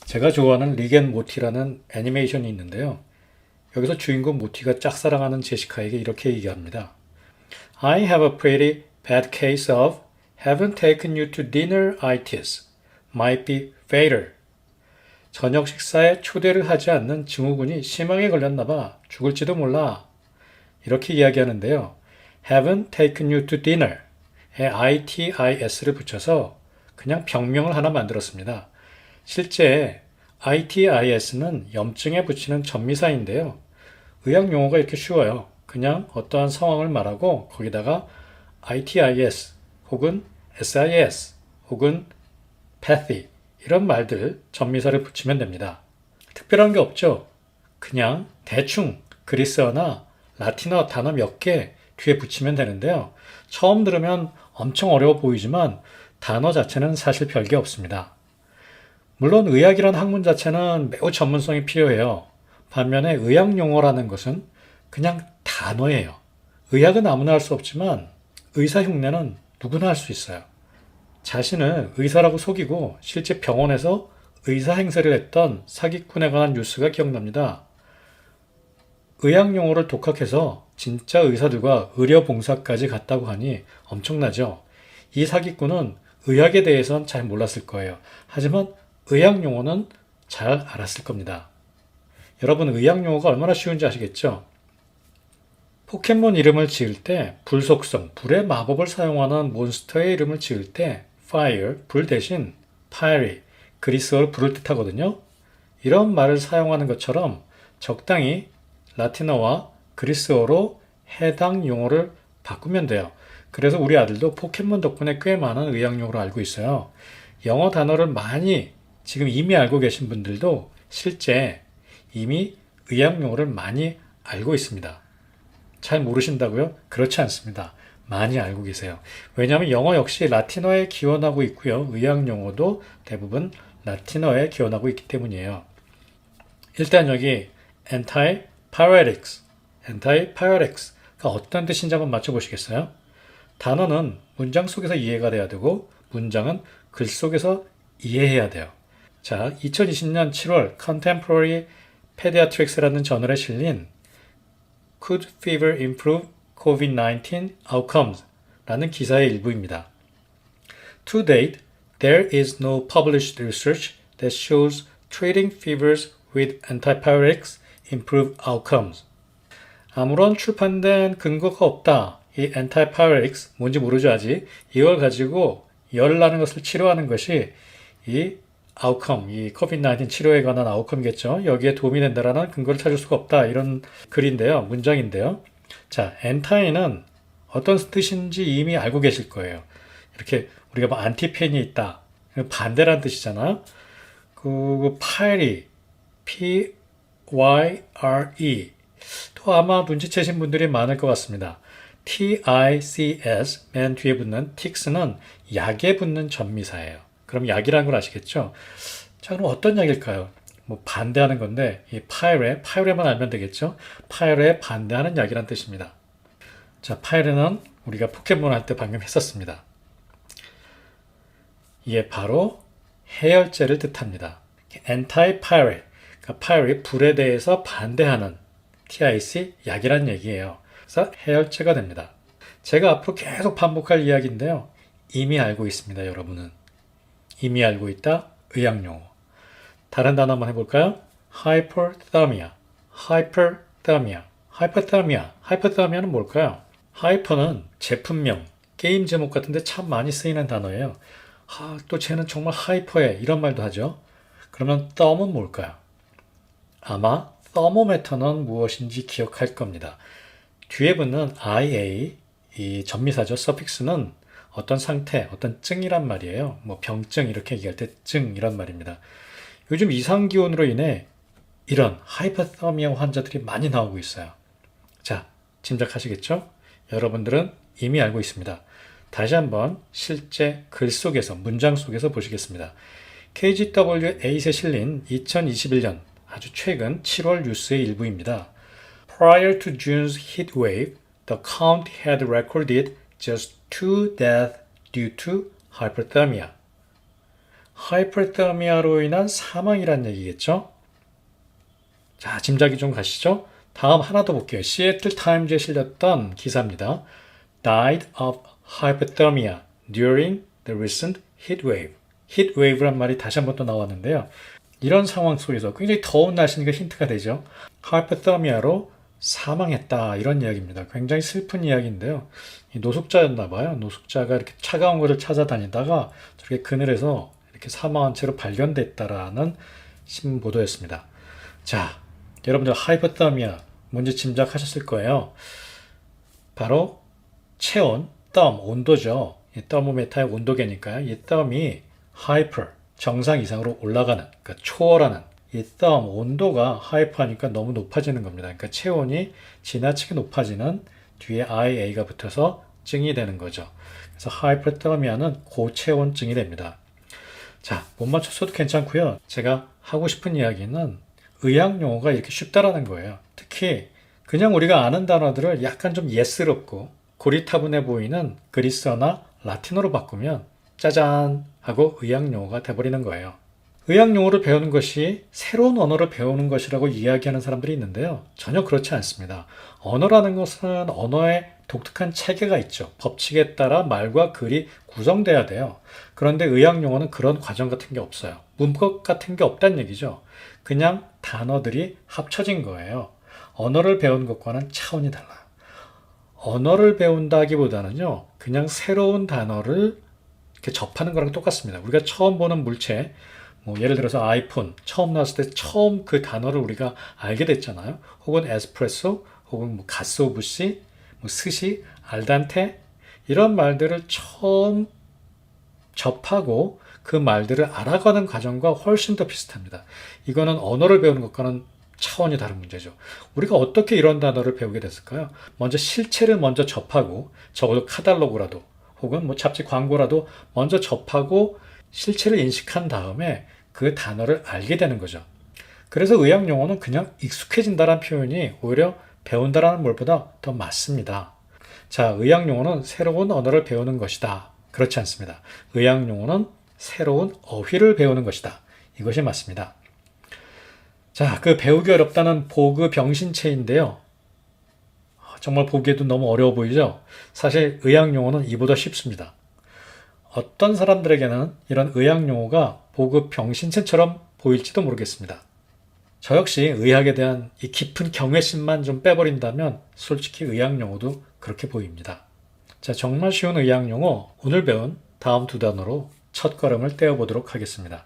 제가 좋아하는 릭 앤 모티라는 애니메이션이 있는데요. 여기서 주인공 모티가 짝사랑하는 제시카에게 이렇게 얘기합니다. I have a pretty bad case of haven't taken you to dinner itis. Might be fatal. 저녁 식사에 초대를 하지 않는 증후군이 심하게 걸렸나 봐. 죽을지도 몰라. 이렇게 이야기하는데요. haven't taken you to dinner에 itis를 붙여서 그냥 병명을 하나 만들었습니다. 실제 itis는 염증에 붙이는 전미사인데요. 의학 용어가 이렇게 쉬워요. 그냥 어떠한 상황을 말하고 거기다가 itis 혹은 sis 혹은 pathy 이런 말들 전미사를 붙이면 됩니다. 특별한 게 없죠. 그냥 대충 그리스어나 라틴어 단어 몇 개 뒤에 붙이면 되는데요. 처음 들으면 엄청 어려워 보이지만 단어 자체는 사실 별게 없습니다. 물론 의학이란 학문 자체는 매우 전문성이 필요해요. 반면에 의학 용어라는 것은 그냥 단어예요. 의학은 아무나 할 수 없지만 의사 흉내는 누구나 할 수 있어요. 자신을 의사라고 속이고 실제 병원에서 의사 행세를 했던 사기꾼에 관한 뉴스가 기억납니다. 의학 용어를 독학해서 진짜 의사들과 의료봉사까지 갔다고 하니 엄청나죠. 이 사기꾼은 의학에 대해서는 잘 몰랐을 거예요. 하지만 의학 용어는 잘 알았을 겁니다. 여러분 의학 용어가 얼마나 쉬운지 아시겠죠? 포켓몬 이름을 지을 때 불속성, 불의 마법을 사용하는 몬스터의 이름을 지을 때 fire, 불 대신 pyre, 그리스어로 불을 뜻하거든요. 이런 말을 사용하는 것처럼 적당히 라틴어와 그리스어로 해당 용어를 바꾸면 돼요. 그래서 우리 아들도 포켓몬 덕분에 꽤 많은 의학 용어를 알고 있어요. 영어 단어를 많이 지금 이미 알고 계신 분들도 실제 이미 의학 용어를 많이 알고 있습니다. 잘 모르신다고요? 그렇지 않습니다. 많이 알고 계세요. 왜냐하면 영어 역시 라틴어에 기원하고 있고요. 의학 용어도 대부분 라틴어에 기원하고 있기 때문이에요. 일단 여기 antipyretics가 어떤 뜻인지 한번 맞춰보시겠어요? 단어는 문장 속에서 이해가 돼야 되고 문장은 글 속에서 이해해야 돼요. 자, 2020년 7월 Contemporary Pediatrics라는 저널에 실린 Could Fever Improve COVID-19 Outcomes? 라는 기사의 일부입니다. To date, there is no published research that shows treating fevers with antipyretics improve outcomes. 아무런 출판된 근거가 없다. 이 antipyretics 뭔지 모르죠 아직. 이걸 가지고 열 나는 것을 치료하는 것이 이 아웃컴, 이 코비드-19 치료에 관한 아웃컴이겠죠. 여기에 도움이 된다라는 근거를 찾을 수가 없다. 이런 글인데요. 문장인데요. 자, anti는 어떤 뜻인지 이미 알고 계실 거예요. 이렇게 우리가 뭐 안티펜이 있다. 반대란 뜻이잖아요. 그 pyre, P-Y-R-E. 또 아마 눈치채신 분들이 많을 것 같습니다. T-I-C-S, 맨 뒤에 붙는 tics는 약에 붙는 전미사예요. 그럼 약이라는 걸 아시겠죠? 자, 그럼 어떤 약일까요? 뭐 반대하는 건데 이 파이레만 알면 되겠죠? 파이레에 반대하는 약이란 뜻입니다. 자, 파이레는 우리가 포켓몬 할 때 방금 했었습니다. 이게 바로 해열제를 뜻합니다. anti-pyre, 그러니까 pyre, 불에 대해서 반대하는 TIC, 약이란 얘기예요. 그래서 해열제가 됩니다. 제가 앞으로 계속 반복할 이야기인데요. 이미 알고 있습니다, 여러분은. 이미 알고 있다, 의학용어. 다른 단어 한번 해볼까요? hyperthermia, hyperthermia는 뭘까요? hyper는 제품명, 게임 제목 같은데 참 많이 쓰이는 단어예요. 또 쟤는 정말 하이퍼해 이런 말도 하죠. 그러면 therm은 뭘까요? 아마 thermometer는 무엇인지 기억할 겁니다. 뒤에 붙는 ia, 이 전미사죠. 서픽스는 어떤 상태, 어떤 증이란 말이에요. 뭐 병증 이렇게 얘기할 때 증이란 말입니다. 요즘 이상기온으로 인해 이런 하이퍼터미아 환자들이 많이 나오고 있어요. 자, 짐작하시겠죠? 여러분들은 이미 알고 있습니다. 다시 한번 실제 글 속에서, 문장 속에서 보시겠습니다. KGW8에 실린 2021년 아주 최근 7월 뉴스의 일부입니다. Prior to June's heat wave, the county had recorded just 2 deaths due to hyperthermia. 하이퍼더미아로 인한 사망이란 얘기겠죠? 자, 짐작이 좀 가시죠? 다음 하나 더 볼게요. 시애틀 타임즈에 실렸던 기사입니다. Died of hypothermia during the recent heat wave. heat wave란 말이 다시 한번 또 나왔는데요. 이런 상황 속에서 굉장히 더운 날씨니까 힌트가 되죠. 하이퍼더미아로 사망했다 이런 이야기입니다. 굉장히 슬픈 이야기인데요. 이 노숙자였나 봐요. 노숙자가 이렇게 차가운 것을 찾아다니다가 저렇게 그늘에서 이렇게 사망한 채로 발견됐다라는 신문 보도였습니다. 자, 여러분들 하이퍼더미아 뭔지 짐작하셨을 거예요. 바로 체온, 땀, 온도죠. 이 더모메타의 온도계니까요. 이 땀이 하이퍼, 정상 이상으로 올라가는, 그러니까 초월하는 이 땀, 온도가 하이퍼하니까 너무 높아지는 겁니다. 그러니까 체온이 지나치게 높아지는 뒤에 IA가 붙어서 증이 되는 거죠. 그래서 하이퍼더미아는 고체온증이 됩니다. 자, 못 맞췄어도 괜찮고요. 제가 하고 싶은 이야기는 의학 용어가 이렇게 쉽다라는 거예요. 특히 그냥 우리가 아는 단어들을 약간 좀 예스럽고 고리타분해 보이는 그리스어나 라틴어로 바꾸면 짜잔 하고 의학 용어가 돼버리는 거예요. 의학 용어를 배우는 것이 새로운 언어를 배우는 것이라고 이야기하는 사람들이 있는데요. 전혀 그렇지 않습니다. 언어라는 것은 언어의 독특한 체계가 있죠. 법칙에 따라 말과 글이 구성돼야 돼요. 그런데 의학 용어는 그런 과정 같은 게 없어요. 문법 같은 게 없다는 얘기죠. 그냥 단어들이 합쳐진 거예요. 언어를 배우는 것과는 차원이 달라요. 언어를 배운다기보다는요, 그냥 새로운 단어를 이렇게 접하는 거랑 똑같습니다. 우리가 처음 보는 물체, 뭐 예를 들어서 아이폰 처음 나왔을 때 처음 그 단어를 우리가 알게 됐잖아요. 혹은 에스프레소, 혹은 뭐 가스오부시, 뭐 스시, 알단테 이런 말들을 처음 접하고 그 말들을 알아가는 과정과 훨씬 더 비슷합니다. 이거는 언어를 배우는 것과는 차원이 다른 문제죠. 우리가 어떻게 이런 단어를 배우게 됐을까요? 먼저 실체를 먼저 접하고 적어도 카탈로그라도 혹은 뭐 잡지 광고라도 먼저 접하고 실체를 인식한 다음에 그 단어를 알게 되는 거죠. 그래서 의학 용어는 그냥 익숙해진다는 표현이 오히려 배운다라는 말보다 더 맞습니다. 자, 의학 용어는 새로운 언어를 배우는 것이다. 그렇지 않습니다. 의학 용어는 새로운 어휘를 배우는 것이다. 이것이 맞습니다. 자, 그 배우기 어렵다는 보그 병신체인데요. 정말 보기에도 너무 어려워 보이죠? 사실 의학 용어는 이보다 쉽습니다. 어떤 사람들에게는 이런 의학 용어가 보그 병신체처럼 보일지도 모르겠습니다. 저 역시 의학에 대한 이 깊은 경외심만 좀 빼버린다면 솔직히 의학 용어도 그렇게 보입니다. 자, 정말 쉬운 의학 용어 오늘 배운 다음 두 단어로 첫걸음을 떼어보도록 하겠습니다.